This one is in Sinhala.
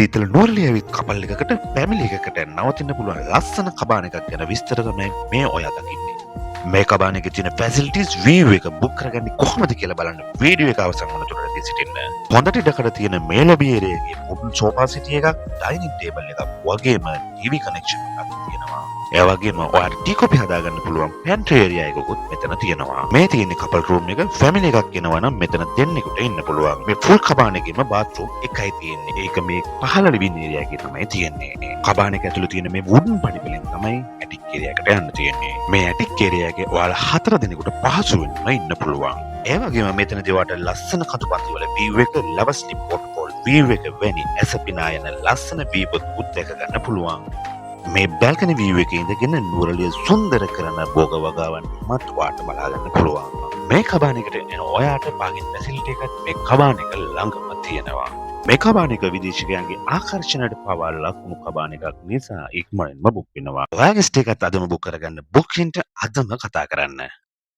සීතල නුවරඑළිය ඇවිත් කපල් එකකට ෆැමිලි එකකට නවතින්න පුළුවන් ලස්සන කබාන එකක් ගැන විස්තර තමයි මේ ඔයා දකින්නේ. මේ කබාන එකේ තියෙන ෆැසිලිටිස් වීව් එක බුක් කරගන්නේ කොහොමද කියලා බලන්න වීඩියෝ එක අවසන් වනතුරදී සිටින්න. හොඳට ඉඩකඩ තියෙන මේ ලොබි ඒරියා එකේ මුඩන් සෝෆා සිටි එකක්, ඩයිනින් ටේබල් එකක් වගේම ටීවී කනෙක්ෂන් එකක් තියෙනවා. ඒ වගේම ඔයාලට ටී කොපි හදාගන්න පුළුවන් පැන්ට්‍රි ඒරියා එකකුත් මෙතන තියෙනවා. මේ තියෙන්නේ කපල් රූම් එක. ෆැමිලි එකක් එනවා නම් මෙතන දෙන්නෙකුට ඉන්න පුළුවන්. මේ ෆුල් කබාන එකේම බාත් රූම් එකයි තියෙන්නේ. ඒක මේ පහළ ලිවිං ඒරියා එකේ තමයි තියෙන්නේ. කබාන එක ඇතුළේ තියෙන මේ වුඩන් පඩිපෙලෙන් තමයි ඇටික් ඒරියා එකට යන්න තියෙන්නේ. මේ ඇටික් ඒරියා එකේ ඔයාලා 4 දෙනෙකුට පහසුවෙන්ම ඉන්න පුළුවන්. ඒ වගේම මෙතනදී ඔයාලට ලස්සන කඳුපන්ති වල වීව් එක, ලවස්ලි පොට්පෝල් වීව් එක වැනි ඇසපිනා යන ලස්සන වීව් එකකුත් දැක ගන්න පුළුවන්. මේ බැල්කනි වීව් එකේ ඉඳගෙන නුවරඑළිය සුන්දර කරන භෝග වගාවන් මත් වාට බලා ගන්න පුළුවන්. මේ කබාන එකට එන ඔයාට පාගින් ෆැසිලිටි එකක් මේ කබාන එක ළඟම තියෙනවා. මේ කබාන එක විදේශිකයන්ගේ ආකර්ෂණයට පවා ලකුණු කබාන එකක් නිසා ඉක්මනින්ම බුක් වෙනවා. ඔයාගේ ස්ටේ එකත් අදම බුක් කරගන්න. බුකින්ට අදම කතා කරන්න.